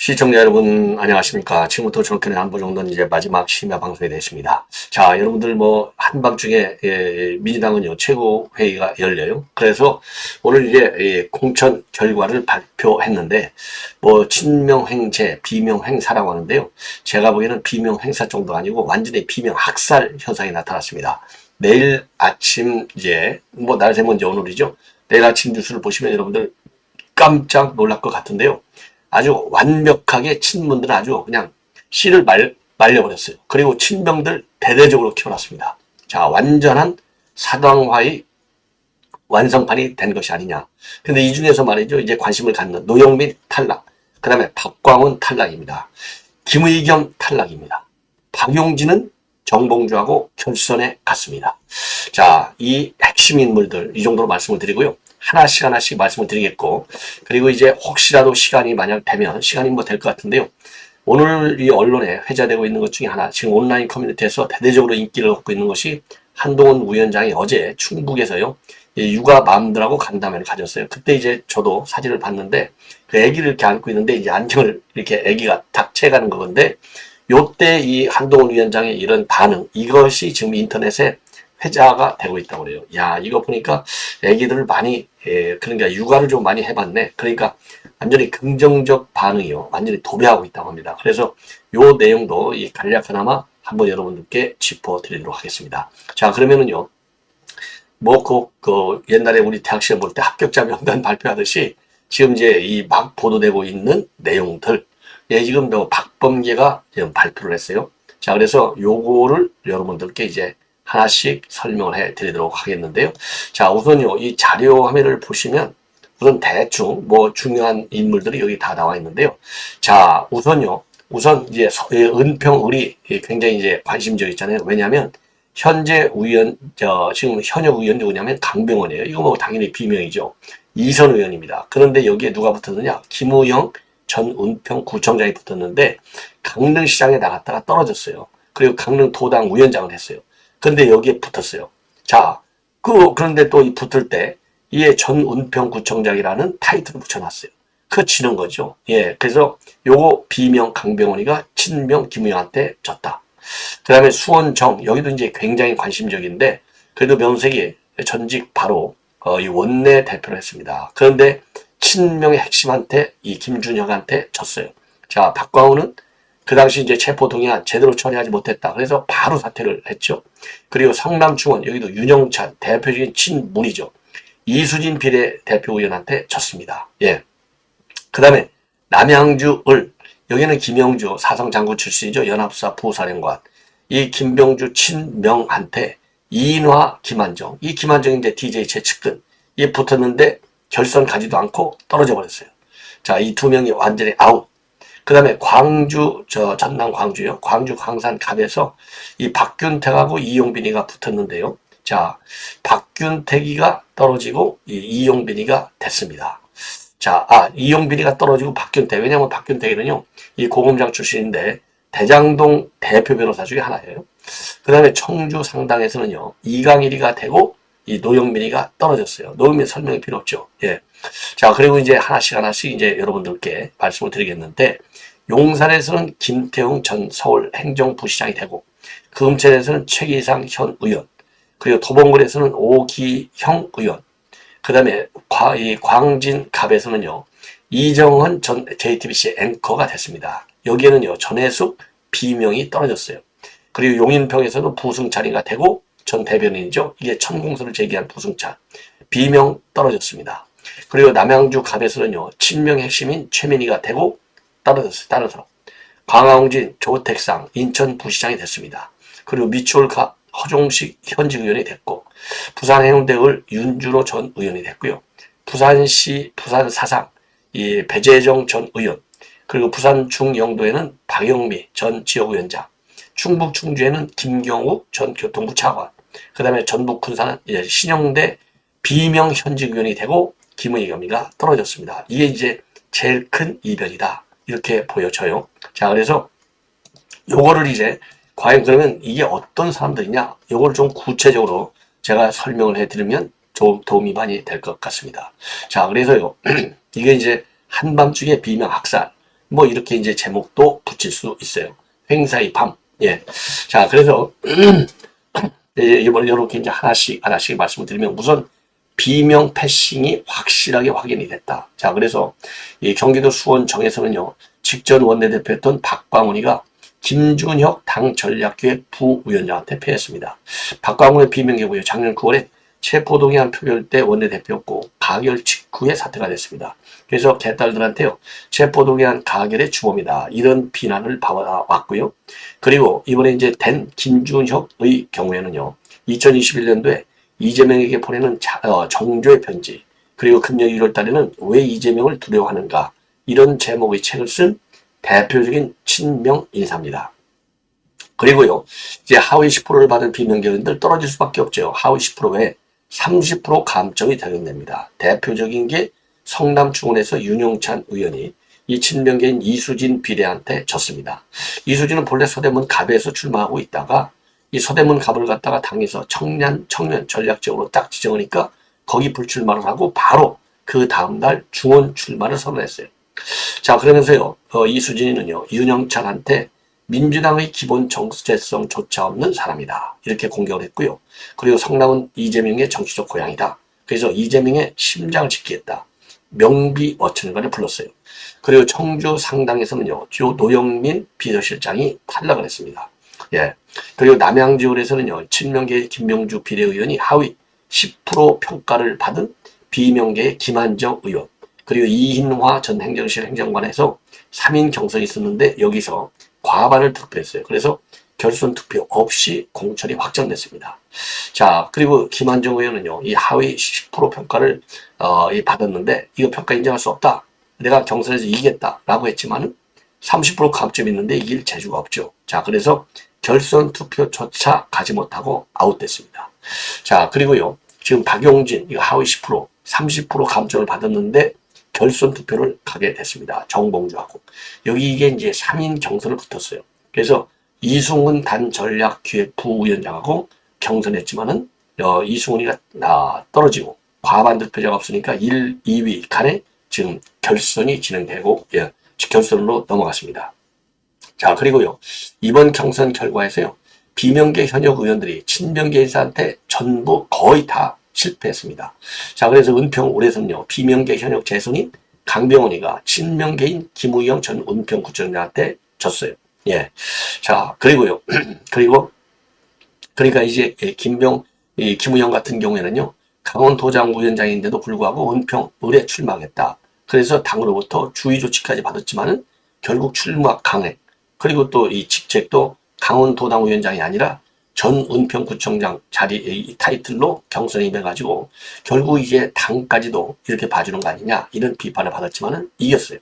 시청자 여러분 안녕하십니까. 지금부터 저렇게는 한 번 정도는 이제 마지막 심야 방송이 됐습니다. 자, 여러분들 뭐 한밤중에 민주당은요 최고회의가 열려요. 그래서 오늘 이제 공천 결과를 발표했는데 뭐 친명행제, 비명행사라고 하는데요. 제가 보기에는 비명행사 정도가 아니고 완전히 비명학살 현상이 나타났습니다. 내일 아침 이제 뭐 날 새면 이제 오늘이죠. 내일 아침 뉴스를 보시면 여러분들 깜짝 놀랄 것 같은데요. 아주 완벽하게 친문들은 아주 그냥 씨를 말려버렸어요. 그리고 친명들 대대적으로 키워놨습니다. 자, 완전한 사당화의 완성판이 된 것이 아니냐. 근데 이 중에서 말이죠. 이제 관심을 갖는 노영민 탈락, 그 다음에 박광훈 탈락입니다. 김의겸 탈락입니다. 박용진은 정봉주하고 결선에 갔습니다. 자, 이 핵심 인물들 이 정도로 말씀을 드리고요. 하나씩 말씀을 드리겠고, 그리고 이제 혹시라도 시간이 만약 되면, 시간이 뭐 될 것 같은데요. 오늘 이 언론에 회자되고 있는 것 중에 하나, 지금 온라인 커뮤니티에서 대대적으로 인기를 얻고 있는 것이 한동훈 위원장이 어제 충북에서요, 육아 맘들하고 간담회를 가졌어요. 그때 이제 저도 사진을 봤는데, 그 아기를 이렇게 안고 있는데, 이제 안경을 이렇게 아기가 탁 채가는 거건데, 요때 이 한동훈 위원장의 이런 반응, 이것이 지금 인터넷에 회자가 되고 있다고 그래요. 야, 이거 보니까 애기들을 많이, 그러니까 육아를 좀 많이 해봤네. 그러니까 완전히 긍정적 반응이요. 완전히 도배하고 있다고 합니다. 그래서 요 내용도 이 간략하나마 한번 여러분들께 짚어드리도록 하겠습니다. 자, 그러면은요. 뭐, 옛날에 우리 대학 시험 볼 때 합격자 명단 발표하듯이 지금 이제 이 막 보도되고 있는 내용들, 지금 박범계가 지금 발표를 했어요. 자, 그래서 요거를 여러분들께 이제 하나씩 설명을 해 드리도록 하겠는데요. 자, 우선요, 이 자료 화면을 보시면 우선 대충 뭐 중요한 인물들이 여기 다 나와 있는데요. 자, 우선 이제 은평을이 굉장히 이제 관심적이잖아요. 왜냐하면 현재 지금 현역 의원 누구냐면 강병원이에요. 이거 뭐 당연히 비명이죠. 이선 의원입니다. 그런데 여기에 누가 붙었느냐? 김우영 전 은평구청장이 붙었는데 강릉시장에 나갔다가 떨어졌어요. 그리고 강릉도당 위원장을 했어요. 근데 여기에 붙었어요. 자, 그런데 또 이 붙을 때, 이에 전 은평구청장이라는 타이틀을 붙여놨어요. 그거 지는 거죠. 예. 그래서 요거 비명 강병원이가 친명 김우영한테 졌다. 그 다음에 수원정, 여기도 이제 굉장히 관심적인데, 그래도 명색이 전직 바로, 이 원내 대표를 했습니다. 그런데 친명의 핵심한테, 이 김준혁한테 졌어요. 자, 박광훈은 그 당시 이제 체포동의안 제대로 처리하지 못했다. 그래서 바로 사퇴를 했죠. 그리고 성남중원, 여기도 윤영찬, 대표적인 친문이죠. 이수진 비례대표 의원한테 졌습니다. 예. 그 다음에 남양주을, 여기는 김영주 사성장군 출신이죠. 연합사 부사령관. 이 김병주 친명한테 이인화 김한정, 이 김한정이 이제 DJ 최측근, 이 붙었는데 결선 가지도 않고 떨어져 버렸어요. 자, 이 두 명이 완전히 아웃. 그 다음에 전남 광주요. 광주 광산갑에서 이 박균택하고 이용빈이가 붙었는데요. 자, 박균택이가 떨어지고 이용빈이가 됐습니다. 자, 이용빈이가 떨어지고 박균택. 왜냐면 박균택이는요, 이 고검장 출신인데 대장동 대표 변호사 중에 하나예요. 그 다음에 청주 상당에서는요, 이강일이가 되고 이 노영민이가 떨어졌어요. 노영민 설명이 필요 없죠. 예. 자, 그리고 이제 하나씩 이제 여러분들께 말씀을 드리겠는데, 용산에서는 김태웅 전 서울 행정부시장이 되고, 금천에서는 최기상 현 의원, 그리고 도봉구에서는 오기형 의원, 그 다음에 광진 갑에서는요, 이정헌 전 JTBC 앵커가 됐습니다. 여기에는요, 전해숙 비명이 떨어졌어요. 그리고 용인평에서는 부승찬이가 되고, 전 대변인이죠. 이게 천공서를 제기한 부승찬. 비명 떨어졌습니다. 그리고 남양주 갑에서는요, 친명의 핵심인 최민희가 되고 떨어졌어요. 따라서 광화홍진 조택상 인천 부시장이 됐습니다. 그리고 미추홀 허종식 현직 의원이 됐고, 부산 해운대을 윤준호 전 의원이 됐고요. 부산시 부산 사상 이 배재정 전 의원, 그리고 부산 중영도에는 박영미 전 지역위원장, 충북 충주에는 김경욱 전 교통부 차관, 그 다음에 전북 군산은 이제 신영대 비명 현직 의원이 되고 김의겸이가 떨어졌습니다. 이게 이제 제일 큰 이변이다. 이렇게 보여져요. 자, 그래서 요거를 이제 과연 그러면 이게 어떤 사람들이냐? 요걸 좀 구체적으로 제가 설명을 해드리면 좀 도움이 많이 될 것 같습니다. 자, 그래서요. 이게 이제 한밤중에 비명 학살. 뭐 이렇게 이제 제목도 붙일 수 있어요. 행사의 밤. 예. 자, 그래서 이번에 이렇게 이제 하나씩 말씀을 드리면 우선 비명 패싱이 확실하게 확인이 됐다. 자, 그래서 이 경기도 수원청에서는요, 직전 원내대표였던 박광훈이가 김준혁 당 전략기획 부위원장한테 패했습니다. 박광훈의 비명계고요. 작년 9월에 체포동의안 표결 때 원내대표였고 가결 직후에 사퇴가 됐습니다. 그래서 개딸들한테요, 체포동의안 가결의 주범이다, 이런 비난을 받아왔고요. 그리고 이번에 이제 된 김준혁의 경우에는요, 2021년도에 이재명에게 보내는 정조의 편지, 그리고 금년 1월 달에는 왜 이재명을 두려워하는가, 이런 제목의 책을 쓴 대표적인 친명 인사입니다. 그리고요, 이제 하위 10%를 받은 비명계원들 떨어질 수밖에 없죠. 하위 10% 외에 30% 감점이 적용됩니다. 대표적인 게 성남중원에서 윤영찬 의원이 이 친명계인 이수진 비례한테 졌습니다. 이수진은 본래 서대문 갑에서 출마하고 있다가 이 서대문 갑을 갖다가 당에서 청년 전략적으로 딱 지정하니까 거기 불출마를 하고 바로 그 다음날 중원 출마를 선언했어요. 자, 그러면서요, 이수진이는요, 윤영찬한테 민주당의 기본 정체성조차 없는 사람이다, 이렇게 공격을 했고요. 그리고 성남은 이재명의 정치적 고향이다. 그래서 이재명의 심장을 지키겠다, 명비어천간을 불렀어요. 그리고 청주 상당에서는요, 노영민 비서실장이 탈락을 했습니다. 예. 그리고 남양주에서는요, 친명계의 김명주 비례의원이 하위 10% 평가를 받은 비명계의 김한정 의원, 그리고 이인화 전 행정실 행정관에서 3인 경선이 있었는데 여기서 과반을 투표했어요. 그래서 결선 투표 없이 공천이 확정됐습니다. 자, 그리고 김한정 의원은요, 이 하위 10% 평가를 받았는데 이거 평가 인정할 수 없다, 내가 경선에서 이기겠다라고 했지만은 30% 감점이 있는데 이길 재주가 없죠. 자, 그래서 결선 투표조차 가지 못하고 아웃됐습니다. 자, 그리고요, 지금 박용진, 이거 하위 10%, 30% 감점을 받았는데 결선 투표를 가게 됐습니다. 정봉주하고. 여기 이게 이제 3인 경선을 붙었어요. 그래서 이승훈 단 전략기획 부위원장하고 경선했지만은 이승훈이가 떨어지고 과반 득표자가 없으니까 1, 2위 간에 지금 결선이 진행되고, 예, 결선으로 넘어갔습니다. 자, 그리고요, 이번 경선 결과에서요, 비명계 현역 의원들이 친명계 인사한테 전부 거의 다 실패했습니다. 자, 그래서 은평 올해선요, 비명계 현역 재선인 강병원이가 친명계인 김우영 전 은평구청장한테 졌어요. 예. 자, 그리고요, 그러니까 이제 김우영 같은 경우에는요, 강원도당 위원장인데도 불구하고 은평 을에 출마하겠다, 그래서 당으로부터 주의 조치까지 받았지만은 결국 출마 강행, 그리고 또 이 직책도 강원도당 위원장이 아니라 전 은평구청장 자리 이 타이틀로 경선에 임해가지고 결국 이제 당까지도 이렇게 봐주는 거 아니냐, 이런 비판을 받았지만은 이겼어요.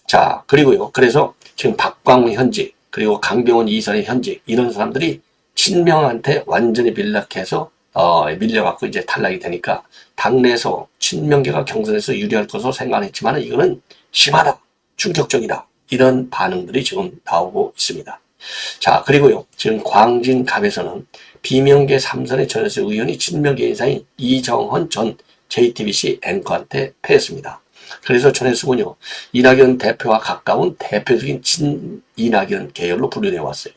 자, 그리고요, 그래서 지금 박광훈 현직, 그리고 강병원 이선의 현직, 이런 사람들이 친명한테 완전히 밀려갖고 이제 탈락이 되니까 당내에서 친명계가 경선에서 유리할 것으로 생각했지만 이거는 심하다, 충격적이다, 이런 반응들이 지금 나오고 있습니다. 자, 그리고요, 지금 광진갑에서는 비명계 3선의 전현수 의원이 친명계 인사인 이정헌 전 JTBC 앵커한테 패했습니다. 그래서 전현수군요, 이낙연 대표와 가까운 대표적인 친이낙연 계열로 분류되어 왔어요.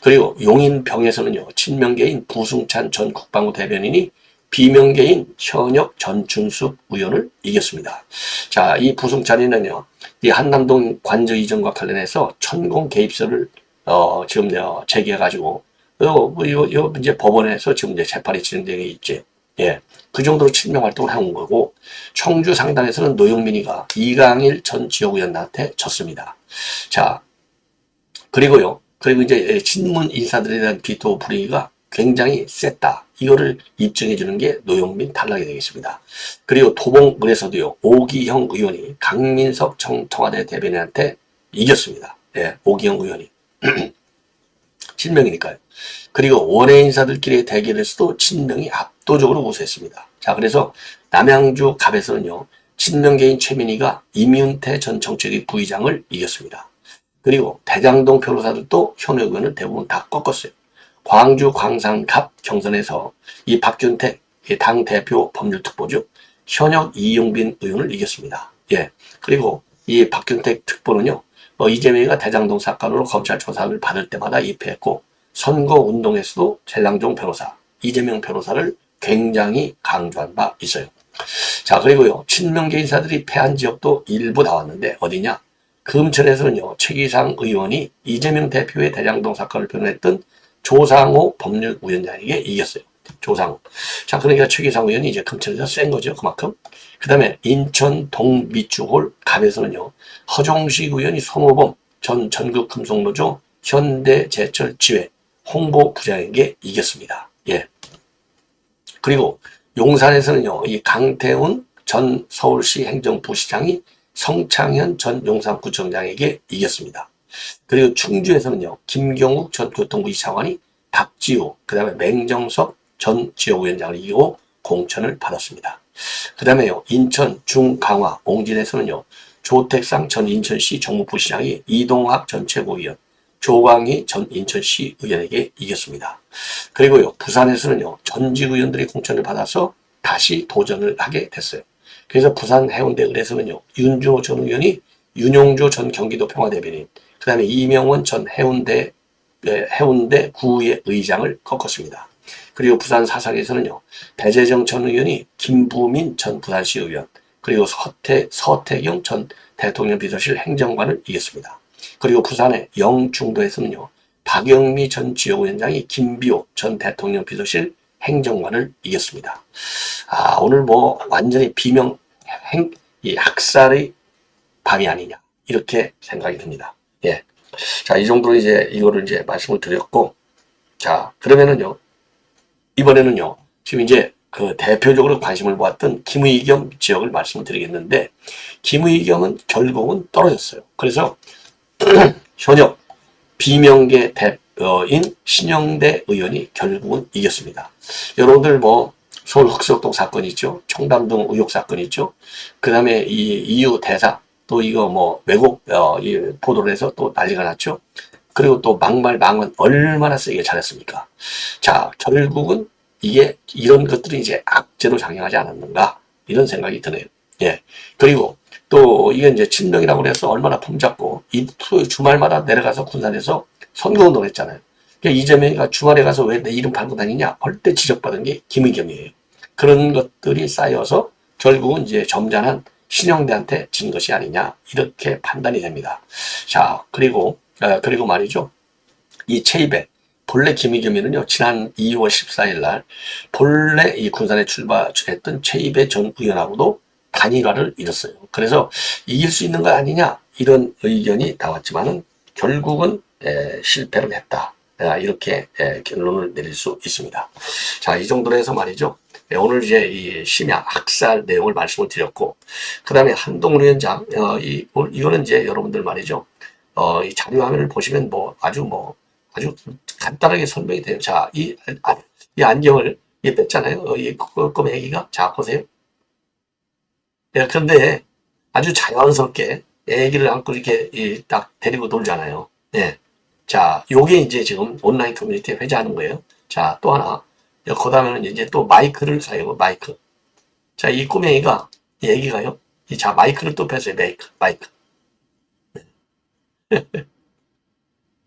그리고 용인병에서는요, 친명계인 부승찬 전 국방부 대변인이 비명계인 현역 전춘숙 의원을 이겼습니다. 자, 이 부승찬이는요, 이 한남동 관저 이전과 관련해서 천공 개입설을 지금 제기해가지고 이거 이제 법원에서 지금 이제 재판이 진행되고 있지. 예, 그 정도로 친명 활동을 해온 거고, 청주 상당에서는 노영민이가 이강일 전 지역의원한테 졌습니다. 자, 그리고 이제 친문 인사들에 대한 비토 분위기가 굉장히 셌다, 이거를 입증해 주는 게 노영민 탈락이 되겠습니다. 그리고 도봉을에서도요, 오기형 의원이 강민석 청와대 대변인한테 이겼습니다. 예, 오기형 의원이 친명이니까요. 그리고 원외 인사들끼리의 대결에서도 친명이 압도적으로 우세했습니다. 자, 그래서 남양주 갑에서는요, 친명계인 최민희가 임윤태 전 정책위 부의장을 이겼습니다. 그리고 대장동 변호사들도 현역 의원을 대부분 다 꺾었어요. 광주 광산갑 경선에서 이 박균택 당 대표 법률특보죠, 현역 이용빈 의원을 이겼습니다. 예. 그리고 이 박균택 특보는요, 이재명이가 대장동 사건으로 검찰 조사를 받을 때마다 입회했고 선거운동에서도 최장종 변호사, 이재명 변호사를 굉장히 강조한 바 있어요. 자, 그리고요, 친명계 인사들이 패한 지역도 일부 나왔는데 어디냐? 금천에서는요, 최기상 의원이 이재명 대표의 대장동 사건을 변호했던 조상호 법률위원장에게 이겼어요. 조상호. 자, 그러니까 최기상 의원이 이제 금천에서 센 거죠, 그만큼. 그 다음에 인천 동미추홀 갑에서는요, 허종식 의원이 송호범 전 전국금속노조 현대제철지회 홍보부장에게 이겼습니다. 예. 그리고 용산에서는요, 이 강태훈 전 서울시 행정부시장이 성창현 전 용산구청장에게 이겼습니다. 그리고 충주에서는요, 김경욱 전 교통부 차관이 박지우, 그 다음에 맹정석 전 지역위원장을 이기고 공천을 받았습니다. 그 다음에요, 인천 중강화 옹진에서는요, 조택상 전 인천시 정무부시장이 이동학 전 최고위원, 조광희 전 인천시 의원에게 이겼습니다. 그리고요, 부산에서는요, 전직 의원들이 공천을 받아서 다시 도전을 하게 됐어요. 그래서 부산 해운대 을에서는요, 윤주호 전 의원이 윤용조 전 경기도 평화대변인, 그 다음에 이명원 전 해운대 구의 의장을 꺾었습니다. 그리고 부산 사상에서는요, 배재정 전 의원이 김부민 전 부산시 의원, 그리고 서태경 전 대통령 비서실 행정관을 이겼습니다. 그리고 부산의 영충도에서는요, 박영미 전 지역위원장이 김비호 전 대통령 비서실 행정관을 이겼습니다. 아, 오늘 뭐 완전히 이 학살의 밤이 아니냐, 이렇게 생각이 듭니다. 예. 자, 이 정도로 이거를 말씀을 드렸고, 자, 그러면은요, 이번에는요, 지금 그 대표적으로 관심을 모았던 김의겸 지역을 말씀을 드리겠는데, 김의겸은 결국은 떨어졌어요. 그래서 현역 비명계 대표인 신영대 의원이 결국은 이겼습니다. 여러분들 뭐 서울 흑석동 사건 있죠, 청담동 의혹 사건 있죠, 그 다음에 이 EU 대사 또 이거 뭐 왜곡 보도를 해서 또 난리가 났죠. 그리고 또 막말 망언 얼마나 세게 잘했습니까? 자, 결국은 이런 것들이 악재로 작용하지 않았는가, 이런 생각이 드네요. 예. 그리고 또 이게 친명이라고 해서 얼마나 품잡고 이 주말마다 내려가서 군산에서 선거운동을 했잖아요. 그러니까 이재명이가 주말에 가서 왜 내 이름 팔고 다니냐 할 때 지적받은 게 김의겸이에요. 그런 것들이 쌓여서 결국은 점잖은 신영대한테 진 것이 아니냐, 이렇게 판단이 됩니다. 자, 그리고 말이죠, 이 체입에 본래 김의겸이는요, 지난 2월 14일 날 본래 이 군산에 출마했던 최입의 전 의원하고도 단일화를 이뤘어요. 그래서 이길 수 있는 거 아니냐, 이런 의견이 나왔지만은 결국은 실패를 했다, 이렇게 결론을 내릴 수 있습니다. 자, 이 정도로 해서 말이죠, 오늘 이 심야 학살 내용을 말씀을 드렸고, 그 다음에 한동훈 위원장, 이거는 여러분들 말이죠, 이 자료 화면을 보시면 아주 간단하게 설명이 돼요. 자, 이 안경을 뺐잖아요. 이 꼬매기가. 자, 보세요. 예, 그런데 아주 자연스럽게 애기를 안고 이렇게 딱 데리고 놀잖아요. 예. 자, 요게 지금 온라인 커뮤니티에 회자하는 거예요. 자, 또 하나. 그 다음에는 또 마이크를 사요, 마이크. 자, 이 꼬맹이가, 이 애기가요. 자, 마이크를 또 뺐어요, 마이크.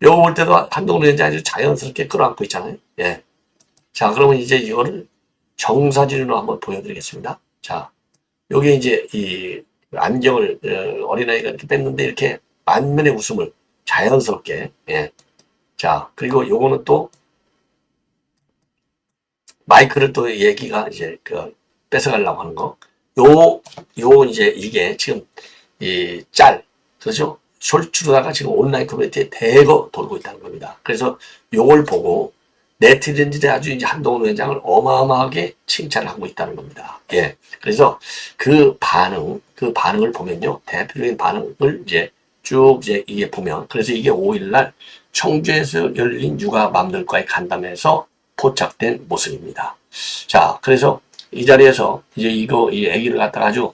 요거 볼 때도 한동훈 위원장이 아주 자연스럽게 끌어안고 있잖아요. 예. 자, 그러면 이거를 정사진으로 한번 보여드리겠습니다. 자, 요게 이 안경을 어린아이가 이렇게 뺐는데 이렇게 만면의 웃음을 자연스럽게, 예. 자, 그리고 요거는 또 마이크를 또 얘기가 뺏어가려고 하는 거. 이게 지금 그렇죠? 솔추르다가 지금 온라인 커뮤니티에 대거 돌고 있다는 겁니다. 그래서 요걸 보고 네티즌들이 아주 한동훈 위원장을 어마어마하게 칭찬을 하고 있다는 겁니다. 예. 그래서 그 반응을 보면요, 대표적인 반응을 쭉 이게 보면, 그래서 이게 5일날 청주에서 열린 육아 맘들과의 간담회에서 포착된 모습입니다. 자, 그래서 이 자리에서 이 애기를 갖다가 아주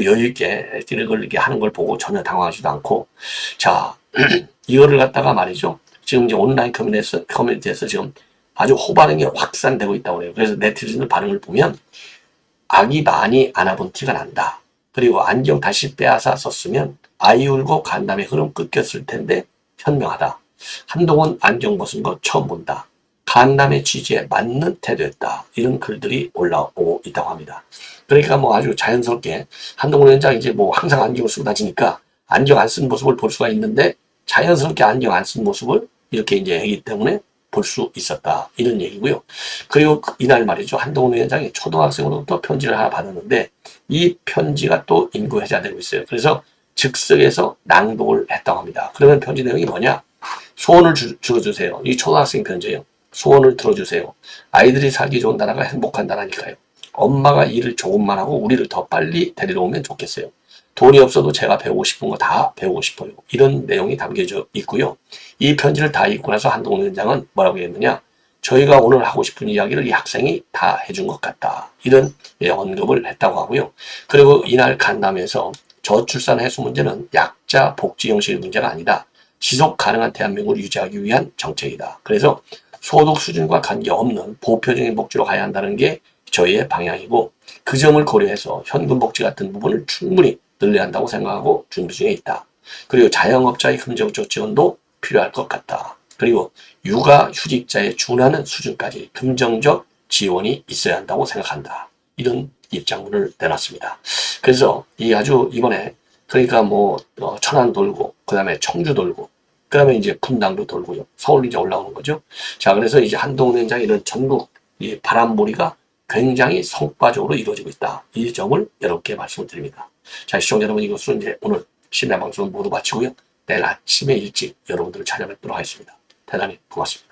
여유있게 이렇게 하는 걸 보고 전혀 당황하지도 않고, 자, 이거를 갖다가 말이죠, 지금 온라인 커뮤니티에서 지금 아주 호반응이 확산되고 있다고 해요. 그래서 네티즌들 반응을 보면 아기 많이 안아본 티가 난다. 그리고 안경 다시 빼앗아 썼으면 아이 울고 간담의 흐름 끊겼을 텐데 현명하다. 한동훈 안경 벗은 거 처음 본다. 간담회 취지에 맞는 태도였다. 이런 글들이 올라오고 있다고 합니다. 그러니까 뭐 아주 자연스럽게 한동훈 위원장 이제 뭐 항상 안경을 쓰고 다니니까 안경 안 쓴 모습을 볼 수가 있는데 자연스럽게 안경 안 쓴 모습을 이렇게 이제 하기 때문에 볼 수 있었다. 이런 얘기고요. 그리고 이날 말이죠. 한동훈 위원장이 초등학생으로부터 편지를 하나 받았는데 이 편지가 또 인구회자되고 있어요. 그래서 즉석에서 낭독을 했다고 합니다. 그러면 편지 내용이 뭐냐? 소원을 들어주세요. 이 초등학생 편지예요. 소원을 들어주세요. 아이들이 살기 좋은 나라가 행복한 나라니까요. 엄마가 일을 조금만 하고 우리를 더 빨리 데리러 오면 좋겠어요. 돈이 없어도 제가 배우고 싶은 거 다 배우고 싶어요. 이런 내용이 담겨져 있고요. 이 편지를 다 읽고 나서 한동훈 위원장은 뭐라고 했느냐? 저희가 오늘 하고 싶은 이야기를 이 학생이 다 해준 것 같다. 이런 언급을 했다고 하고요. 그리고 이날 간담회에서 저출산 해소 문제는 약자 복지 형식의 문제가 아니다. 지속 가능한 대한민국을 유지하기 위한 정책이다. 그래서 소득 수준과 관계없는 보편적인 복지로 가야 한다는 게 저희의 방향이고 그 점을 고려해서 현금 복지 같은 부분을 충분히 늘려야 한다고 생각하고 준비 중에 있다. 그리고 자영업자의 금전적 지원도 필요할 것 같다. 그리고 육아휴직자에 준하는 수준까지 금전적 지원이 있어야 한다고 생각한다. 이런 입장문을 내놨습니다. 그래서 이 아주 이번에 그러니까 뭐 천안 돌고 그 다음에 청주 돌고 그 다음에 이제 분당도 돌고요. 서울 이제 올라오는 거죠. 자, 그래서 이제 한동훈 위원장의 이런 전국 이 바람몰이가 굉장히 성과적으로 이루어지고 있다. 이 점을 여러분께 말씀을 드립니다. 자, 시청자 여러분, 이것으로 이제 오늘 심야 방송을 모두 마치고요. 내일 아침에 일찍 여러분들을 찾아뵙도록 하겠습니다. 대단히 고맙습니다.